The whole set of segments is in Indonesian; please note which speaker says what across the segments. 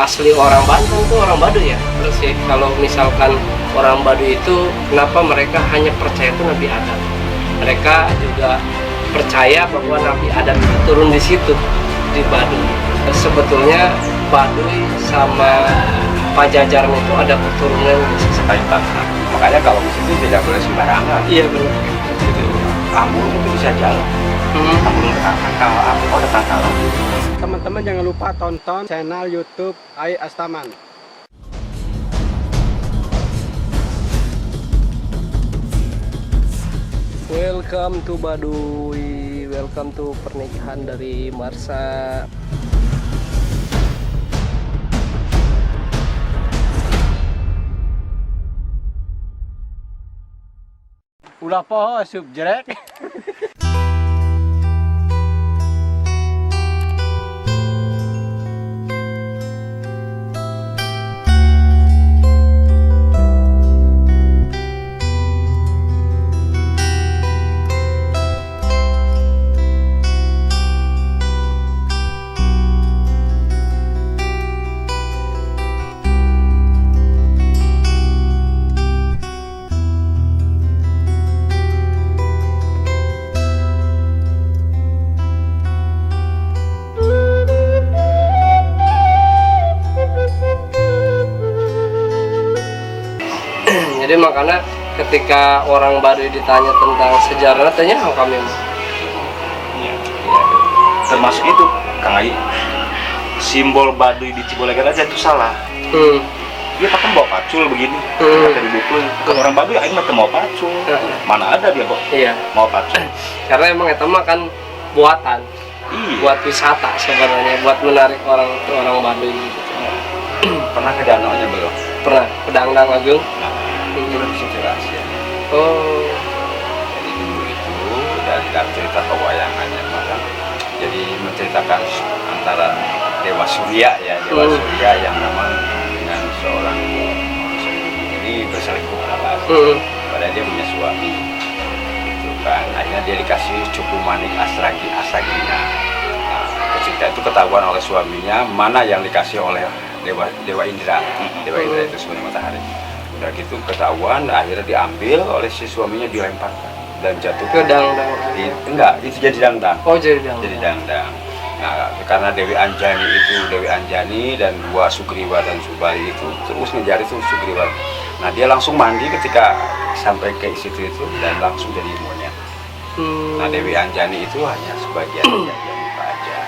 Speaker 1: asli orang Bandung tuh orang Baduy ya. Terus sih kalau misalkan orang Baduy itu kenapa mereka hanya percaya itu Nabi Adam. Mereka juga percaya bahwa Nabi Adam itu turun di situ di Baduy. Sebetulnya Baduy sama Pajajaran itu ada keturunan
Speaker 2: kaitan. Makanya kalau di situ tidak boleh sembarangan.
Speaker 1: Iya benar.
Speaker 2: Gitu. Ambung itu bisa jalan. Ambung kalau
Speaker 3: Teman-teman jangan lupa tonton channel YouTube Ai Astaman.
Speaker 1: Welcome to Baduy, welcome to pernikahan dari Marsha.
Speaker 3: Ulah poho subjek.
Speaker 1: Jadi makanya ketika orang Baduy ditanya tentang sejarah, tanya kami.
Speaker 2: ya. Termasuk itu Kang Ai, simbol Baduy di Cibolegan aja itu salah. Dia pakai bawa pacul begini, kata di buku. Kalau orang Baduy aing mah mau pacul. Mana ada dia kok?
Speaker 1: Iya.
Speaker 2: Mau pacul.
Speaker 1: Karena emang itu mah kan buatan, buat wisata sebenarnya, buat menarik orang Baduy gitu.
Speaker 2: Pernah ke danaunya belum?
Speaker 1: Pernah ke Dangdang Agung?
Speaker 2: Itu bisa jelas ya.
Speaker 1: Oh.
Speaker 2: Jadi dulu itu dari cerita pewayangannya maka jadi menceritakan antara Dewa Surya ya, Dewa Surya yang memang dengan seorang ini berselingkuh pada dia punya suami itu kan, akhirnya dia dikasih cukup manik Asragina. Nah, ketika itu ketahuan oleh suaminya mana yang dikasih oleh Dewa Indra. Dewa Indra itu sebenarnya matahari. Udah gitu ketahuan, akhirnya diambil oleh si suaminya, dilemparkan dan jatuh
Speaker 1: Ke Dangdang.
Speaker 2: Enggak, itu jadi dangdang.
Speaker 1: Oh, jadi Dangdang.
Speaker 2: Jadi dangdang. Nah, karena Dewi Anjani dan dua Sugriwa dan Subali itu terus ngejar itu Sugriwa. Nah, dia langsung mandi ketika sampai ke situ itu dan langsung jadi monyet. Nah, Dewi Anjani itu hanya sebagian yang lupa aja.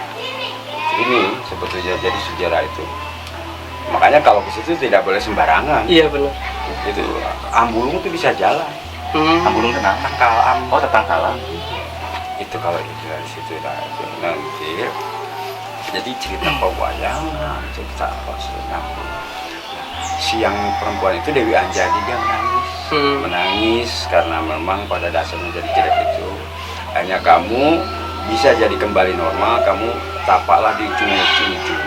Speaker 2: Ini sebetulnya jadi sejarah itu. Makanya kalau ke situ tidak boleh sembarangan.
Speaker 1: Iya benar.
Speaker 2: Itu Ambulung itu bisa jalan. Ambulung tetangkalan. Itu kalau itu dari situ nanti. Jadi cerita pewayangan, cerita apa sih nyambung. Si yang perempuan itu Dewi Anjani, dia menangis karena memang pada dasarnya jadi jelek itu. Hanya kamu bisa jadi kembali normal, kamu tapaklah di Sungai Ciujung.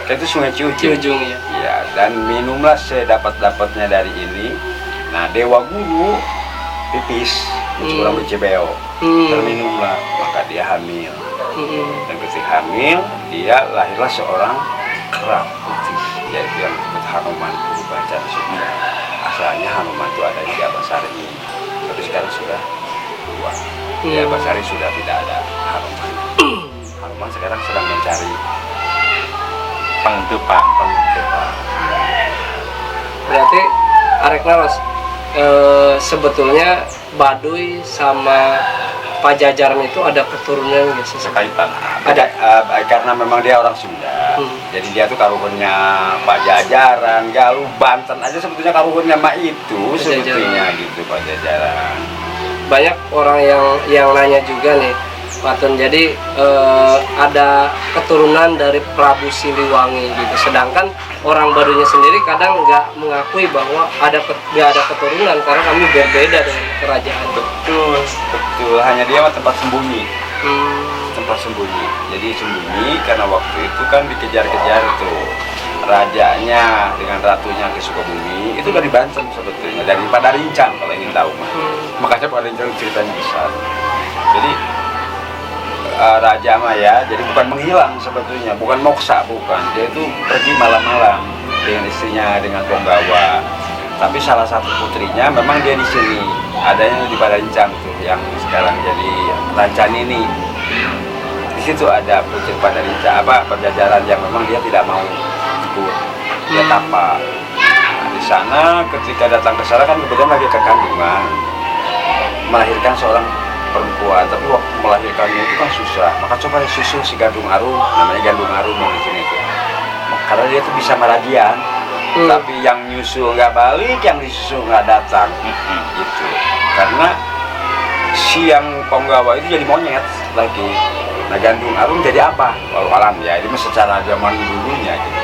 Speaker 2: Itu Sungai Ciujung
Speaker 1: ya.
Speaker 2: Ya, dan minumlah sedapat-dapatnya dari ini. Nah, Dewa Guru pipis, kurang bercebeo, terminumlah, maka dia hamil. Dan ketika hamil, dia lahirlah seorang kera putih, yaitu yang disebut Hanuman Purbacan Sukma. Asalnya Hanuman itu ada di Abasari, tapi sekarang sudah keluar. Di Abasari sudah tidak ada Hanuman. Hanuman sekarang sedang mencari pengdepan.
Speaker 1: Berarti arek naros sebetulnya Baduy sama Pajajaran itu ada keturunan nggak sih?
Speaker 2: Sekaitan.
Speaker 1: Ada.
Speaker 2: Karena memang dia orang Sunda. Jadi dia tuh karuhunnya Pajajaran, Galuh, Banten aja sebetulnya karuhunnya mah itu sebetulnya gitu Pajajaran.
Speaker 1: Banyak orang yang nanya juga nih, Patun. Jadi ada keturunan dari Prabu Siliwangi gitu. Sedangkan orang Baduynya sendiri kadang nggak mengakui bahwa nggak ada keturunan karena kami berbeda dengan kerajaan.
Speaker 2: Betul. Hanya dia mah tempat sembunyi. Tempat sembunyi. Jadi sembunyi karena waktu itu kan dikejar-kejar tuh rajanya dengan ratunya ke Sukabumi. Itu dari Banten sebetulnya, dari Padarincang kalau ingin tahu mah. Makanya Padarincang ceritanya besar. Jadi raja mah ya, jadi bukan menghilang sebetulnya, bukan moksa, bukan. Dia itu pergi malam-malam dengan istrinya, dengan penggawa. Tapi salah satu putrinya memang dia di sini, adanya di Padancang tuh, yang sekarang jadi Rancan ini. Di situ ada putri Padancang, Pajajaran yang memang dia tidak mau ikut, dia tapa. Nah, di sana ketika datang ke sana kan kebetulan lagi kekandungan, melahirkan seorang perempuan, tapi waktu melahirkannya itu kan susah, maka coba susu si Gandung Arum, namanya Gandung Arum yang di sini tuh, karena dia tuh bisa meragian. Tapi yang nyusu nggak balik, yang disusu nggak datang, gitu. Karena si yang penggawa itu jadi monyet lagi. Nah, Gandung Arum jadi apa? Walau alam ya, ini secara zaman dulunya gitu.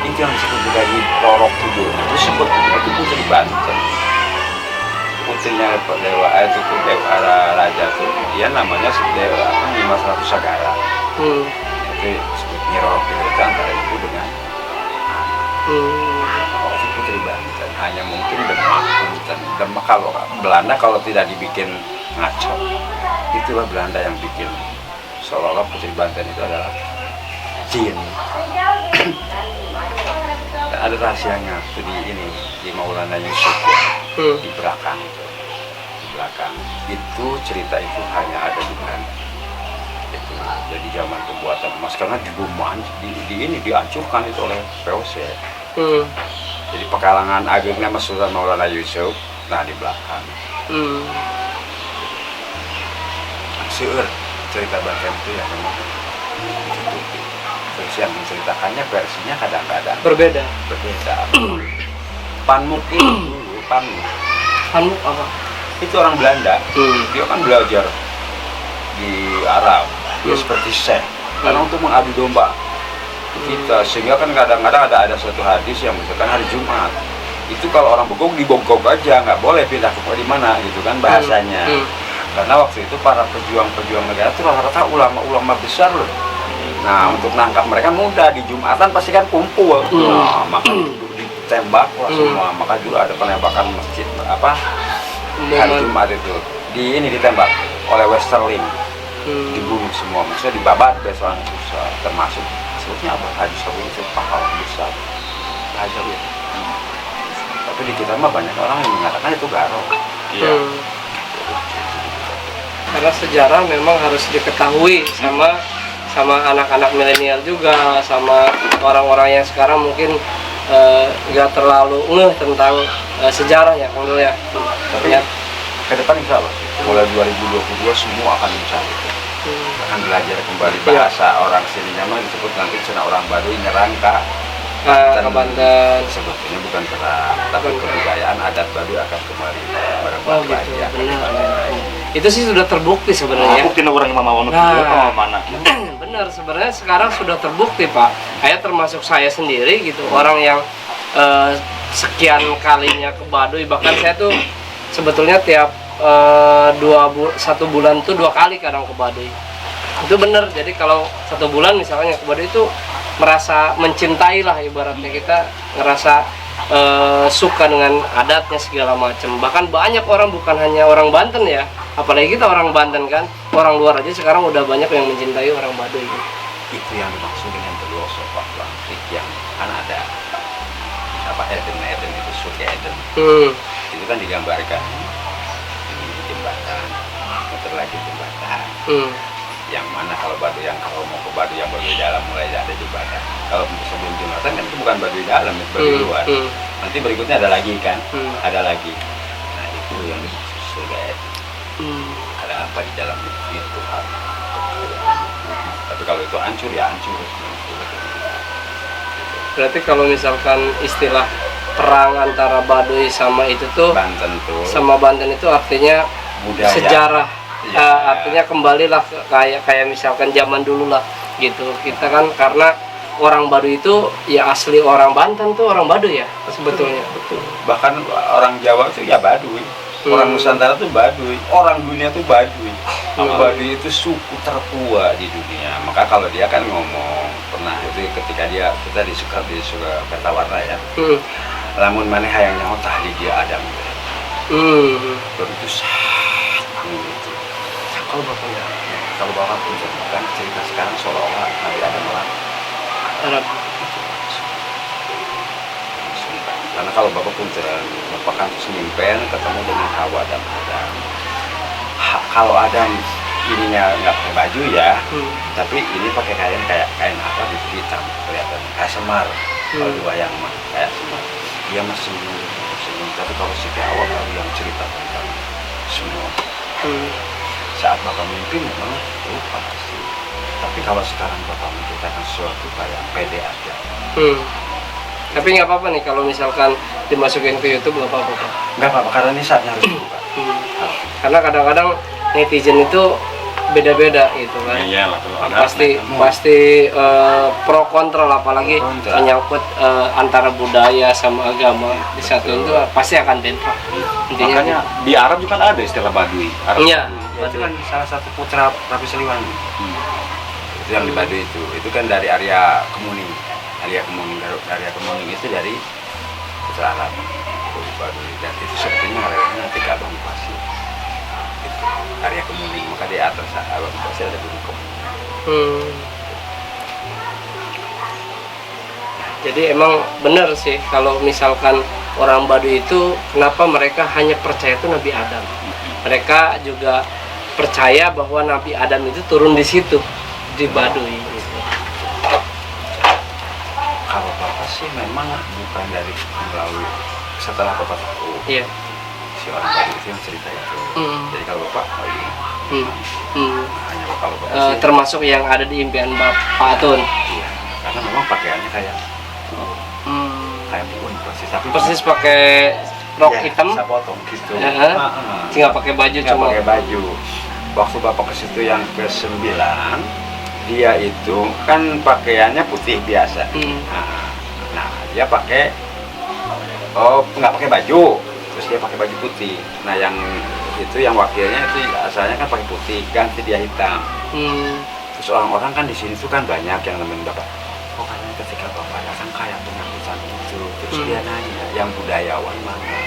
Speaker 2: Itu yang disebut juga di Rorok Tudul. Itu sebut itu putri Banten. Putrinya dewa itu tuh dewa raja tuh, dia namanya dewa Nimas Ratu Sagara. Itu disebut Rorok Tudul, antara ibu dengan itu putri Banten. Hanya mungkin Demak kalau Belanda kalau tidak dibikin ngaco, itulah Belanda yang bikin seolah-olah putri Banten itu adalah jin. Dan ada rahasianya itu di Maulana Yusuf ya, di belakang itu cerita itu hanya ada di Belanda. Itu jadi zaman pembuatan emas karena dihancurkan itu oleh VOC. Jadi pekalangan agengnya Mas Sultan Maulana Yusuf, nah di belakang. Seueur cerita Banten itu yang memang ditutupi. Terus yang menceritakannya versinya kadang-kadang
Speaker 1: berbeda.
Speaker 2: Panmuk itu dulu,
Speaker 1: Panmuk apa?
Speaker 2: itu orang Belanda. Dia kan belajar di Arab. Dia seperti syekh. Karena untuk mengadu domba kita, sehingga kan kadang-kadang ada suatu hadis yang misalkan hari Jumat itu kalau orang begok dibogok aja, nggak boleh pindah ke di mana gitu kan bahasanya. Karena waktu itu para pejuang negara itu rata-rata ulama-ulama besar loh. Nah, untuk nangkap mereka mudah, di Jumatan pasti kan kumpul. Nah, maka ditembak lah semua. Maka dulu ada penembakan masjid hari Jumat itu ditembak oleh Westerling, dibunuh semua, maksudnya dibabat besokan susah, termasuk sebutnya apa Haji Sabu itu pahlawan besar Haji Sabu. Tapi di kita mah banyak orang yang mengatakan itu garong. Iya.
Speaker 1: Karena sejarah memang harus diketahui sama anak-anak milenial juga, sama orang-orang yang sekarang mungkin nggak terlalu ngeh tentang sejarah ya Kang Dul ya.
Speaker 2: Tapi ke depan insya Allah mulai 2022 semua akan bisa akan belajar kembali bahasa orang sini, namanya disebut nanti cina orang Baduy nyerang ke
Speaker 1: Banten.
Speaker 2: Sebetulnya bukan perang, tapi kebudayaan adat Baduy akan kembali
Speaker 1: Oh gitu, benar. Itu sih sudah terbukti sebenarnya.
Speaker 4: Bukti orang yang mau mana?
Speaker 1: Benar, sebenarnya sekarang sudah terbukti Pak. Saya termasuk saya sendiri gitu, orang yang sekian kalinya ke Baduy, bahkan saya tuh sebetulnya tiap 1 bulan tuh 2 kali kadang ke Baduy. Itu benar. Jadi kalau 1 bulan misalnya ke Baduy itu merasa mencintai lah, ibaratnya kita ngerasa suka dengan adatnya segala macam. Bahkan banyak orang, bukan hanya orang Banten ya, apalagi kita orang Banten kan, orang luar aja sekarang udah banyak yang mencintai orang Baduy.
Speaker 2: Itu yang dimaksud dengan filosof Atlantik yang kan ada Eden itu surga Eden. Itu kan digambarkan ini jembatan, muter lagi jembatan. Yang mana kalau Baduy yang kalau mau ke Baduy yang Baduy dalam mulai ada jembatan. Kalau sebelum jembatan kan itu bukan Baduy dalam, itu Baduy luar. Nanti berikutnya ada lagi kan, ada lagi. Nah itu yang dimaksud surga Eden. Ada apa di dalam itu hal. Tapi kalau itu hancur ya hancur.
Speaker 1: Berarti kalau misalkan istilah perang antara Baduy sama itu tuh
Speaker 2: Banten tuh
Speaker 1: sama Banten itu artinya
Speaker 2: budaya,
Speaker 1: sejarah.
Speaker 2: Ya.
Speaker 1: Artinya kembalilah kayak misalkan zaman dulu lah gitu. Kita kan karena orang Baduy itu ya asli orang Banten tuh orang Baduy ya sebetulnya.
Speaker 2: Betul. Bahkan orang Jawa itu ya Baduy. Orang Nusantara tuh Baduy, orang dunia tuh Baduy. Baduy itu suku tertua di dunia. Maka kalau dia kan ngomong pernah itu ketika kita disuka Kertawarna ya. Lamun maneh hayang nyaho tahli dia Adam. Itu sangat gitu. Sakal bapak ya. kalau bapak menceritakan cerita sekarang seolah-olah Nabi Adam orang
Speaker 1: Arab.
Speaker 2: karena kalau bapak bapak kan nyimpen ketemu dengan Hawa dan Adam. Kalau Adam ininya nggak pakai baju ya, tapi ini pakai kayak kain apa gitu hitam kelihatan kayak semar. Kalau diwayang mah kayak semar. Dia masih senyum. Tapi kalau si Hawa baru yang cerita tentang semua. Saat bapak mimpi memang lupa sih. Tapi kalau sekarang bapak menceritakan sesuatu kayak pede aja.
Speaker 1: Tapi nggak apa-apa nih kalau misalkan dimasukin ke YouTube, nggak apa-apa Pak?
Speaker 2: Nggak apa-apa karena ini saatnya harus dibuka.
Speaker 1: Karena kadang-kadang netizen itu beda-beda gitu kan.
Speaker 4: Iya lah, kalau ada
Speaker 1: pasti pro kontra lah, apalagi
Speaker 2: Kontra.
Speaker 1: menyangkut antara budaya sama agama di satu itu pasti akan bentrok. Intinya
Speaker 4: makanya di Arab juga ada istilah Badui. Arab.
Speaker 1: iya,
Speaker 2: Ya, itu kan salah satu putra Rabi Siliwangi. Itu yang di Baduy itu kan dari area Kemuning. Area Kemuning itu dari putra Arab. Baduy. Dan itu sebetulnya areanya nanti ke Abang Pasi. Itu area Kemuning. Maka di atas Abang Pasi ada Gunung Kemuning.
Speaker 1: Jadi emang benar sih kalau misalkan orang Baduy itu kenapa mereka hanya percaya itu Nabi Adam. Mereka juga percaya bahwa Nabi Adam itu turun di situ di Baduy gitu.
Speaker 2: Kalau bapak sih memang bukan dari melalui setelah bapak tahu
Speaker 1: Iya.
Speaker 2: si orang Baduy itu yang cerita itu. Jadi kalau bapak hanya kalau bapak sih
Speaker 1: Termasuk yang ada di impian Bapak Atun.
Speaker 2: iya, karena memang pakaiannya kayak pun
Speaker 1: Persis pakai rok
Speaker 2: ya,
Speaker 1: hitam,
Speaker 2: bisa potong gitu.
Speaker 1: nggak pakai baju,
Speaker 2: Nggak
Speaker 1: cuma
Speaker 2: pakai baju. Waktu bapak ke situ yang ke-9, dia itu kan pakaiannya putih biasa. Nah, dia pakai nggak pakai baju, terus dia pakai baju putih. Nah, yang itu yang wakilnya itu asalnya kan pakai putih, ganti dia hitam. Terus orang-orang kan di sini tuh kan banyak yang nemenin bapak. Pokoknya ketika bapak datang kayak pengakuan itu, terus dia nanya, yang budayawan mana?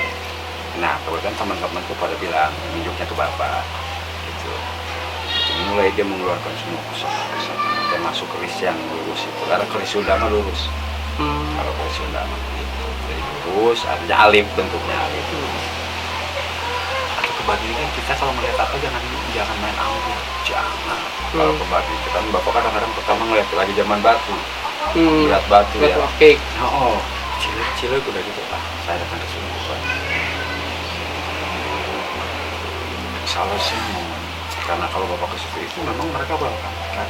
Speaker 2: Nah, kebetulan teman-temanku pada bilang menunjuknya ke bapak. Gitu. Mulai dia mengeluarkan semua pesan-pesan, termasuk keris yang lurus itu. Karena keris Sunda mah lurus. Kalau keris Sunda mah gitu. Jadi lurus, artinya alif bentuknya alif. Atau ke Baduy kan kita kalau melihat apa jangan main ambil, jangan. Kalau ke Baduy itu kan bapak kadang-kadang pertama ngeliat lagi zaman batu, lihat batu ya.
Speaker 1: Oke.
Speaker 2: Cilik udah gitu saya datang ke sini bukan. Salah sih karena kalau bapak ke situ itu memang mereka welcome kan.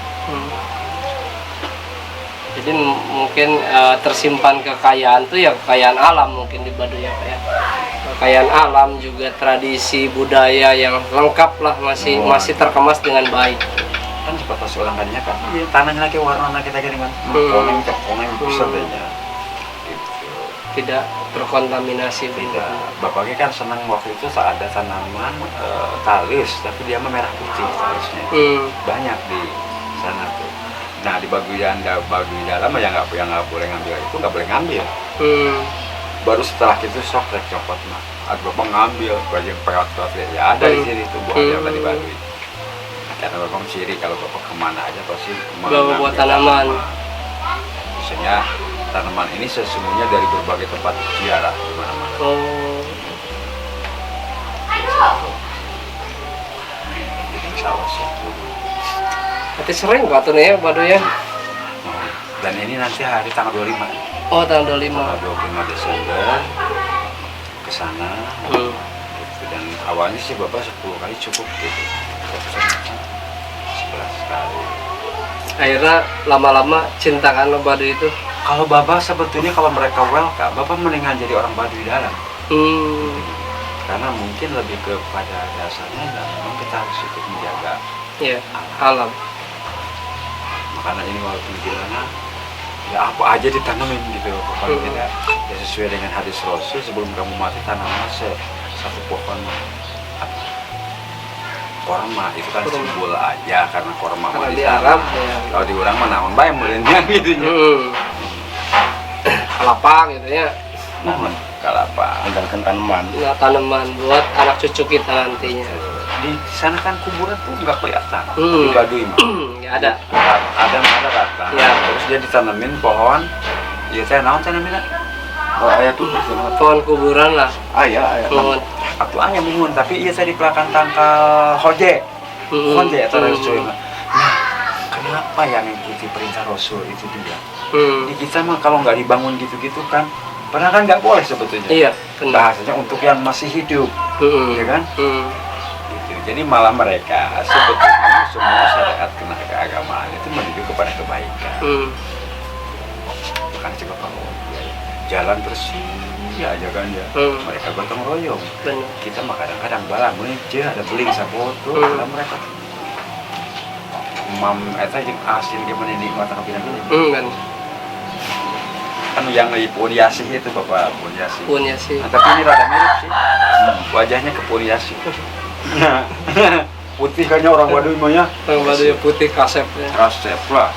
Speaker 1: Jadi mungkin tersimpan kekayaan tuh ya kekayaan alam mungkin di Baduy ya Pak ya. Kekayaan alam juga tradisi budaya yang lengkap lah, masih terkemas dengan baik.
Speaker 2: Kan sebatas orang kan tanahnya lagi warna kita gini kan. Koneng pesertanya.
Speaker 1: Tidak terkontaminasi
Speaker 2: Tidak. Bapaknya kan senang waktu itu saat ada tanaman talis, tapi dia mah merah putih talisnya. Banyak di sana tuh. Nah di Baduy dalam yang nggak boleh ngambil itu nggak boleh ngambil. Baru setelah itu sok copot mah. Ada bapak ngambil baju perawat ya ada di sini tuh buah yang tadi Baduy. Karena bapak ciri kalau bapak kemana aja pasti
Speaker 1: bawa tanaman.
Speaker 2: Misalnya tanaman ini sesungguhnya dari berbagai tempat ziarah di mana-mana. Jadi sawah situ.
Speaker 1: Berarti sering Pak Atun ya Baduy ya?
Speaker 2: Dan ini nanti hari tanggal 25.
Speaker 1: Oh, tanggal 25.
Speaker 2: Tanggal 25 Desember ke sana. Gitu. Dan awalnya sih bapak 10 kali cukup gitu. 11 kali.
Speaker 1: Akhirnya lama-lama cinta kan lo Baduy itu.
Speaker 2: Kalau bapak sebetulnya kalau mereka welcome, bapak mendingan jadi orang Baduy dalam. Karena mungkin lebih kepada dasarnya dan memang kita harus ikut menjaga
Speaker 1: alam.
Speaker 2: Makanya ini walaupun bilangnya ya apa aja ditanamin gitu, kalau tidak ya sesuai dengan hadis Rasul, sebelum kamu mati tanamlah satu pohon korma. Itu kan simbol aja karena korma
Speaker 1: Karena
Speaker 2: di
Speaker 1: di Arab
Speaker 2: ya. Kalau di orang mah naon bae mulanya gitu nya.
Speaker 1: Kelapa gitu ya.
Speaker 2: Kelapa.
Speaker 4: Meninggalkan tanaman.
Speaker 1: Tanaman buat anak cucu kita nantinya.
Speaker 2: di sana kan kuburan tuh nggak kelihatan
Speaker 1: Hmm.
Speaker 2: di Baduy mah.
Speaker 1: Ya ada.
Speaker 2: Ada rata.
Speaker 1: Ya.
Speaker 2: Terus dia ditanemin pohon. Iya saya naon tanamin. Oh ayah tuh
Speaker 1: Pohon kuburan lah.
Speaker 2: ayah.
Speaker 1: Mohon.
Speaker 2: Aku ayah mohon tapi iya saya di belakang tangkal hoje. Hoje atau Rasul. Nah, kenapa yang mengikuti perintah Rasul itu dia? Di kita mah kalau nggak dibangun gitu-gitu kan, padahal kan nggak boleh sebetulnya.
Speaker 1: Iya, benar.
Speaker 2: Bahasanya untuk yang masih hidup, ya kan? Gitu. Jadi malah mereka sebetulnya semua syariat kena keagamaan itu menuju kepada kebaikan. Bukan coba kalau jalan bersih aja kan ya. Mereka gotong royong.
Speaker 1: Benar.
Speaker 2: Kita mah kadang-kadang bala meja ada beling saboto, karena mereka mam eta jeung asin gimana nikmat tapi
Speaker 1: Kan.
Speaker 2: kan yang di Puniasi itu Bapak Puniasi.
Speaker 1: Punya sih.
Speaker 2: Nah, tapi ini rada mirip sih. Wajahnya ke Puniasi. Putih kayaknya orang Baduy mah ya.
Speaker 1: Orang Baduy putih kasep ya.
Speaker 2: Kasep lah.